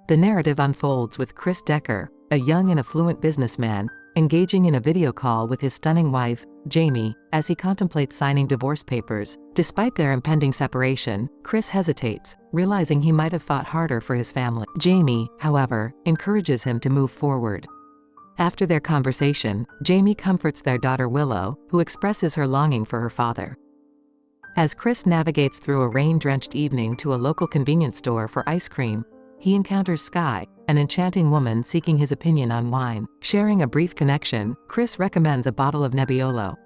The narrative unfolds with Chris Decker, a young and affluent businessman, engaging in a video call with his stunning wife, Jamie, as he contemplates signing divorce papers. Despite their impending separation, Chris hesitates, realizing he might have fought harder for his family. Jamie, however, encourages him to move forward. After their conversation, Jamie comforts their daughter Willow, who expresses her longing for her father. As Chris navigates through a rain-drenched evening to a local convenience store for ice cream, he encounters Sky, an enchanting woman seeking his opinion on wine. Sharing a brief connection, Chris recommends a bottle of Nebbiolo.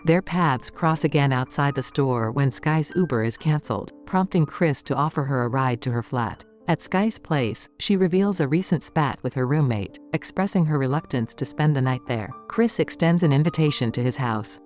Their paths cross again outside the store when Sky's Uber is cancelled, prompting Chris to offer her a ride to her flat. At Sky's place, she reveals a recent spat with her roommate, expressing her reluctance to spend the night there. Chris extends an invitation to his house.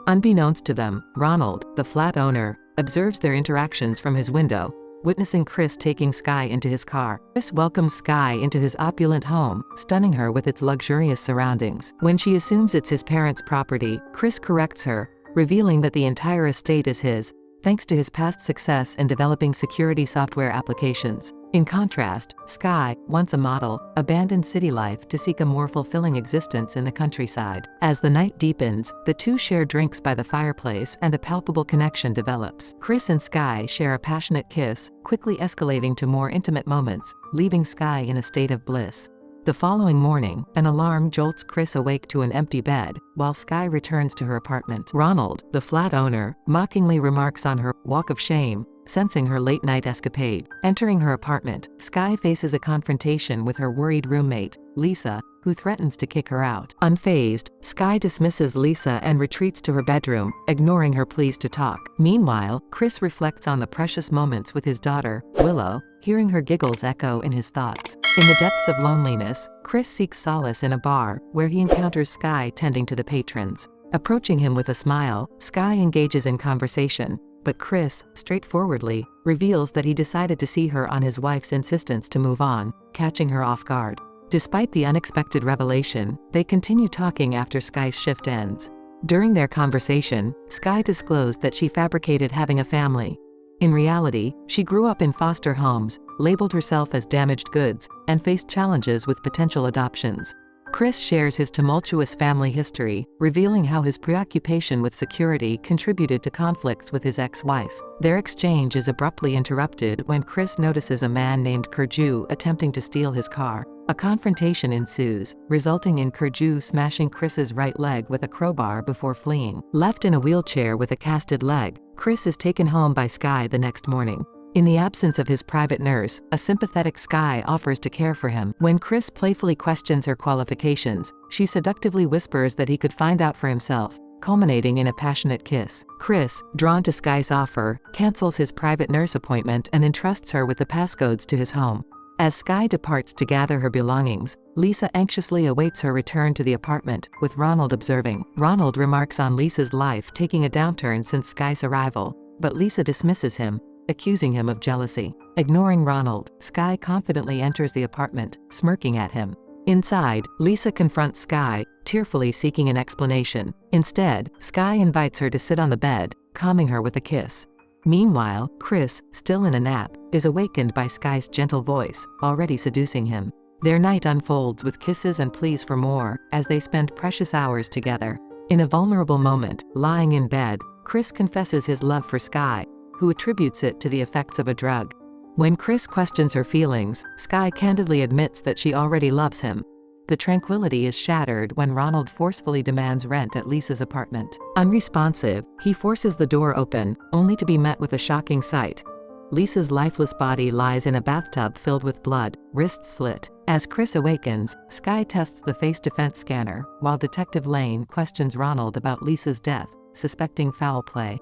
Unbeknownst to them, Ronald, the flat owner, observes their interactions from his window, witnessing Chris taking Sky into his car. Chris welcomes Sky into his opulent home, stunning her with its luxurious surroundings. When she assumes it's his parents' property, Chris corrects her, revealing that the entire estate is his, thanks to his past success in developing security software applications. In contrast, Sky, once a model, abandoned city life to seek a more fulfilling existence in the countryside. As the night deepens, the two share drinks by the fireplace and a palpable connection develops. Chris and Sky share a passionate kiss, quickly escalating to more intimate moments, leaving Sky in a state of bliss. The following morning, an alarm jolts Chris awake to an empty bed, while Sky returns to her apartment. Ronald, the flat owner, mockingly remarks on her walk of shame, sensing her late-night escapade. Entering her apartment, Sky faces a confrontation with her worried roommate, Lisa, who threatens to kick her out. Unfazed, Sky dismisses Lisa and retreats to her bedroom, ignoring her pleas to talk. Meanwhile, Chris reflects on the precious moments with his daughter, Willow, hearing her giggles echo in his thoughts. In the depths of loneliness, Chris seeks solace in a bar, where he encounters Sky tending to the patrons. Approaching him with a smile, Sky engages in conversation, but Chris, straightforwardly, reveals that he decided to see her on his wife's insistence to move on, catching her off guard. Despite the unexpected revelation, they continue talking after Sky's shift ends. During their conversation, Sky disclosed that she fabricated having a family. In reality, she grew up in foster homes, labeled herself as damaged goods, and faced challenges with potential adoptions. Chris shares his tumultuous family history, revealing how his preoccupation with security contributed to conflicts with his ex-wife. Their exchange is abruptly interrupted when Chris notices a man named Kiju attempting to steal his car. A confrontation ensues, resulting in Kiju smashing Chris's right leg with a crowbar before fleeing. Left in a wheelchair with a casted leg, Chris is taken home by Sky the next morning. In the absence of his private nurse, a sympathetic Sky offers to care for him. When Chris playfully questions her qualifications, she seductively whispers that he could find out for himself, culminating in a passionate kiss. Chris, drawn to Sky's offer, cancels his private nurse appointment and entrusts her with the passcodes to his home. As Sky departs to gather her belongings, Lisa anxiously awaits her return to the apartment, with Ronald observing. Ronald remarks on Lisa's life taking a downturn since Sky's arrival, but Lisa dismisses him, accusing him of jealousy. Ignoring Ronald, Sky confidently enters the apartment, smirking at him. Inside, Lisa confronts Sky, tearfully seeking an explanation. Instead, Sky invites her to sit on the bed, calming her with a kiss. Meanwhile, Chris, still in a nap, is awakened by Sky's gentle voice, already seducing him. Their night unfolds with kisses and pleas for more, as they spend precious hours together. In a vulnerable moment, lying in bed, Chris confesses his love for Sky, who attributes it to the effects of a drug. When Chris questions her feelings, Sky candidly admits that she already loves him. The tranquility is shattered when Ronald forcefully demands rent at Lisa's apartment. Unresponsive, he forces the door open, only to be met with a shocking sight. Lisa's lifeless body lies in a bathtub filled with blood, wrists slit. As Chris awakens, Sky tests the face defense scanner, while Detective Lane questions Ronald about Lisa's death, suspecting foul play.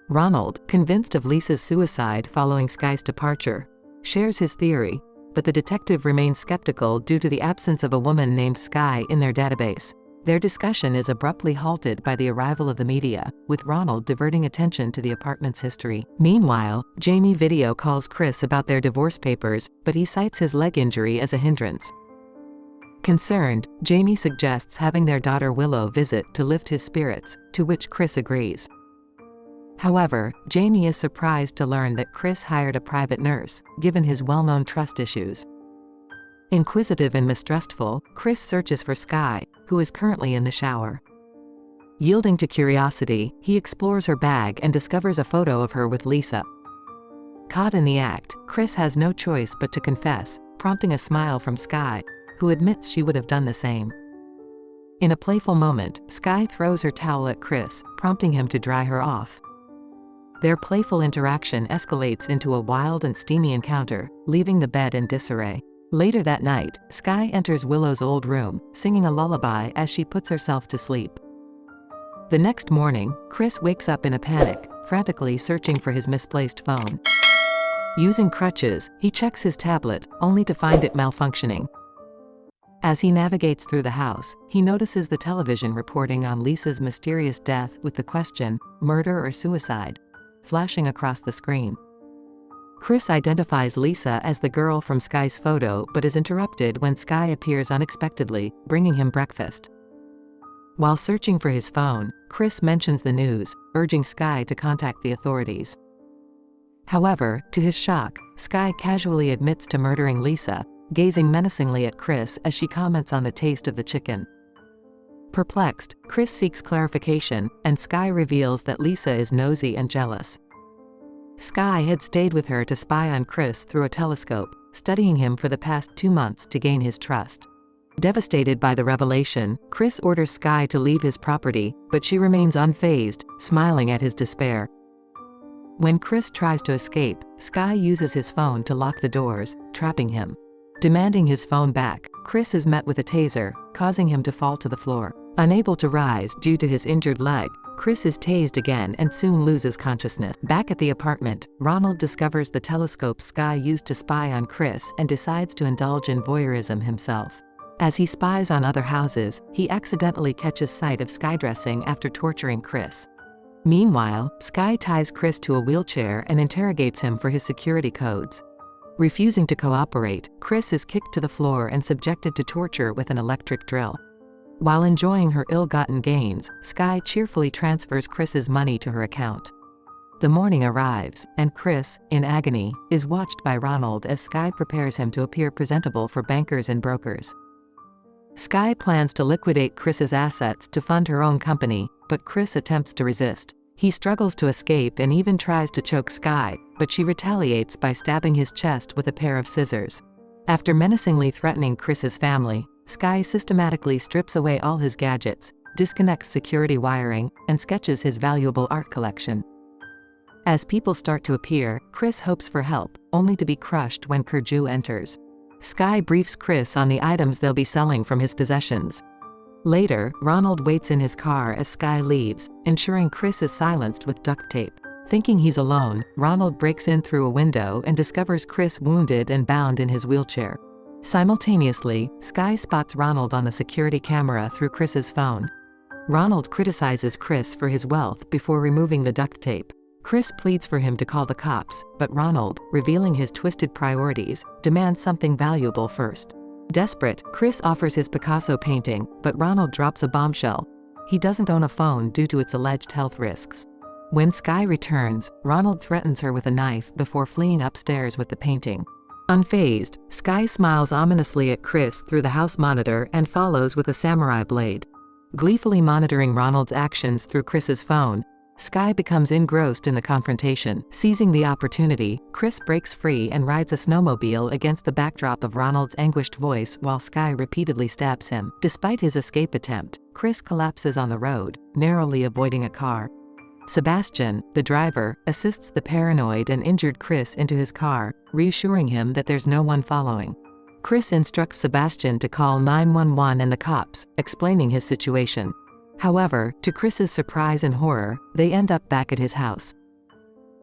Ronald, convinced of Lisa's suicide following Sky's departure, shares his theory, but the detective remains skeptical due to the absence of a woman named Sky in their database. Their discussion is abruptly halted by the arrival of the media, with Ronald diverting attention to the apartment's history. Meanwhile, Jamie video calls Chris about their divorce papers, but he cites his leg injury as a hindrance. Concerned, Jamie suggests having their daughter Willow visit to lift his spirits, to which Chris agrees. However, Jamie is surprised to learn that Chris hired a private nurse, given his well-known trust issues. Inquisitive and mistrustful, Chris searches for Skye, who is currently in the shower. Yielding to curiosity, he explores her bag and discovers a photo of her with Lisa. Caught in the act, Chris has no choice but to confess, prompting a smile from Skye, who admits she would have done the same. In a playful moment, Skye throws her towel at Chris, prompting him to dry her off. Their playful interaction escalates into a wild and steamy encounter, leaving the bed in disarray. Later that night, Skye enters Willow's old room, singing a lullaby as she puts herself to sleep. The next morning, Chris wakes up in a panic, frantically searching for his misplaced phone. Using crutches, he checks his tablet, only to find it malfunctioning. As he navigates through the house, he notices the television reporting on Lisa's mysterious death with the question, "Murder or suicide?" flashing across the screen. Chris identifies Lisa as the girl from Skye's photo but is interrupted when Skye appears unexpectedly, bringing him breakfast. While searching for his phone, Chris mentions the news, urging Skye to contact the authorities. However, to his shock, Skye casually admits to murdering Lisa, gazing menacingly at Chris as she comments on the taste of the chicken. Perplexed, Chris seeks clarification, and Skye reveals that Lisa is nosy and jealous. Skye had stayed with her to spy on Chris through a telescope, studying him for the past 2 months to gain his trust. Devastated by the revelation, Chris orders Skye to leave his property, but she remains unfazed, smiling at his despair. When Chris tries to escape, Skye uses his phone to lock the doors, trapping him. Demanding his phone back, Chris is met with a taser, causing him to fall to the floor. Unable to rise due to his injured leg, Chris is tased again and soon loses consciousness. Back at the apartment, Ronald discovers the telescope Skye used to spy on Chris and decides to indulge in voyeurism himself. As he spies on other houses, he accidentally catches sight of Skye dressing after torturing Chris. Meanwhile, Skye ties Chris to a wheelchair and interrogates him for his security codes. Refusing to cooperate, Chris is kicked to the floor and subjected to torture with an electric drill. While enjoying her ill-gotten gains, Skye cheerfully transfers Chris's money to her account. The morning arrives, and Chris, in agony, is watched by Ronald as Skye prepares him to appear presentable for bankers and brokers. Skye plans to liquidate Chris's assets to fund her own company, but Chris attempts to resist. He struggles to escape and even tries to choke Skye, but she retaliates by stabbing his chest with a pair of scissors. After menacingly threatening Chris's family, Skye systematically strips away all his gadgets, disconnects security wiring, and sketches his valuable art collection. As people start to appear, Chris hopes for help, only to be crushed when Kiju enters. Skye briefs Chris on the items they'll be selling from his possessions. Later, Ronald waits in his car as Skye leaves, ensuring Chris is silenced with duct tape. Thinking he's alone, Ronald breaks in through a window and discovers Chris wounded and bound in his wheelchair. Simultaneously, Skye spots Ronald on the security camera through Chris's phone. Ronald criticizes Chris for his wealth before removing the duct tape. Chris pleads for him to call the cops, but Ronald, revealing his twisted priorities, demands something valuable first. Desperate, Chris offers his Picasso painting, but Ronald drops a bombshell. He doesn't own a phone due to its alleged health risks. When Skye returns, Ronald threatens her with a knife before fleeing upstairs with the painting. Unfazed, Skye smiles ominously at Chris through the house monitor and follows with a samurai blade. Gleefully monitoring Ronald's actions through Chris's phone, Skye becomes engrossed in the confrontation. Seizing the opportunity, Chris breaks free and rides a snowmobile against the backdrop of Ronald's anguished voice while Skye repeatedly stabs him. Despite his escape attempt, Chris collapses on the road, narrowly avoiding a car. Sebastian, the driver, assists the paranoid and injured Chris into his car, reassuring him that there's no one following. Chris instructs Sebastian to call 911 and the cops, explaining his situation. However, to Chris's surprise and horror, they end up back at his house.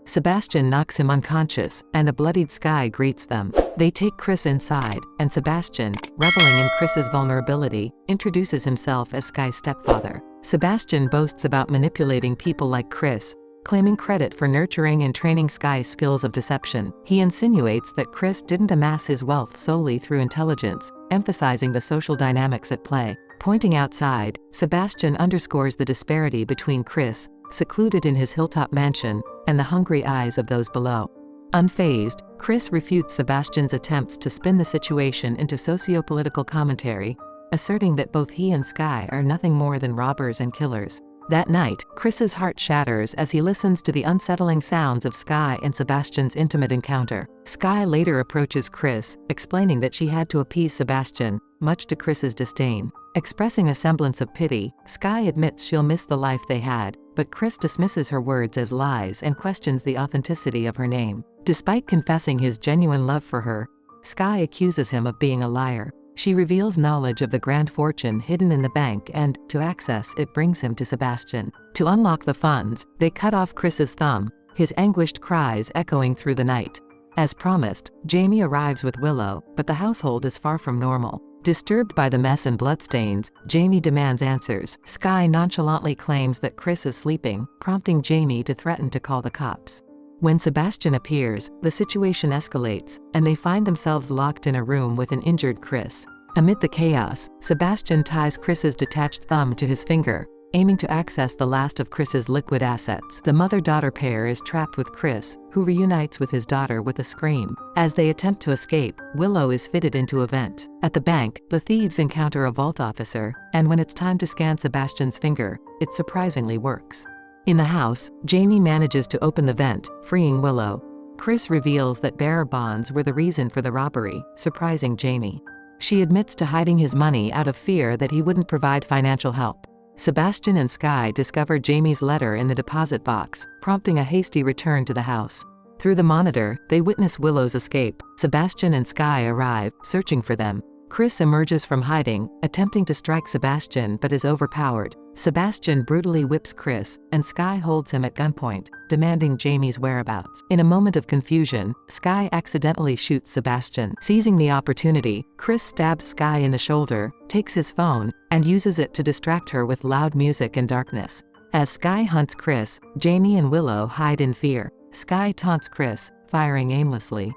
Sebastian knocks him unconscious, and a bloodied Skye greets them. They take Chris inside, and Sebastian, reveling in Chris's vulnerability, introduces himself as Skye's stepfather. Sebastian boasts about manipulating people like Chris, claiming credit for nurturing and training Skye's skills of deception. He insinuates that Chris didn't amass his wealth solely through intelligence, emphasizing the social dynamics at play. Pointing outside, Sebastian underscores the disparity between Chris, secluded in his hilltop mansion, and the hungry eyes of those below. Unfazed, Chris refutes Sebastian's attempts to spin the situation into socio-political commentary, asserting that both he and Sky are nothing more than robbers and killers. That night, Chris's heart shatters as he listens to the unsettling sounds of Sky and Sebastian's intimate encounter. Sky later approaches Chris, explaining that she had to appease Sebastian, much to Chris's disdain. Expressing a semblance of pity, Sky admits she'll miss the life they had, but Chris dismisses her words as lies and questions the authenticity of her name. Despite confessing his genuine love for her, Sky accuses him of being a liar. She reveals knowledge of the grand fortune hidden in the bank and, to access it, brings him to Sebastian. To unlock the funds, they cut off Chris's thumb, his anguished cries echoing through the night. As promised, Jamie arrives with Willow, but the household is far from normal. Disturbed by the mess and bloodstains, Jamie demands answers. Sky nonchalantly claims that Chris is sleeping, prompting Jamie to threaten to call the cops. When Sebastian appears, the situation escalates, and they find themselves locked in a room with an injured Chris. Amid the chaos, Sebastian ties Chris's detached thumb to his finger, aiming to access the last of Chris's liquid assets. The mother-daughter pair is trapped with Chris, who reunites with his daughter with a scream. As they attempt to escape, Willow is fitted into a vent. At the bank, the thieves encounter a vault officer, and when it's time to scan Sebastian's finger, it surprisingly works. In the house, Jamie manages to open the vent, freeing Willow. Chris reveals that bearer bonds were the reason for the robbery, surprising Jamie. She admits to hiding his money out of fear that he wouldn't provide financial help. Sebastian and Sky discover Jamie's letter in the deposit box, prompting a hasty return to the house. Through the monitor, they witness Willow's escape. Sebastian and Sky arrive, searching for them. Chris emerges from hiding, attempting to strike Sebastian but is overpowered. Sebastian brutally whips Chris, and Sky holds him at gunpoint, demanding Jamie's whereabouts. In a moment of confusion, Sky accidentally shoots Sebastian. Seizing the opportunity, Chris stabs Sky in the shoulder, takes his phone, and uses it to distract her with loud music and darkness. As Sky hunts Chris, Jamie and Willow hide in fear. Sky taunts Chris, firing aimlessly.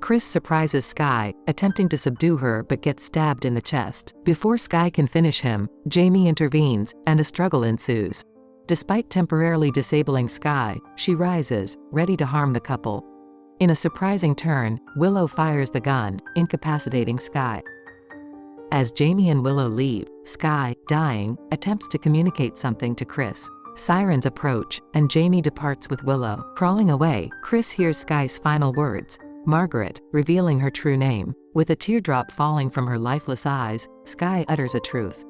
Chris surprises Sky, attempting to subdue her but gets stabbed in the chest. Before Sky can finish him, Jamie intervenes, and a struggle ensues. Despite temporarily disabling Sky, she rises, ready to harm the couple. In a surprising turn, Willow fires the gun, incapacitating Sky. As Jamie and Willow leave, Sky, dying, attempts to communicate something to Chris. Sirens approach, and Jamie departs with Willow. Crawling away, Chris hears Sky's final words. Margaret, revealing her true name. With a teardrop falling from her lifeless eyes, Sky utters a truth.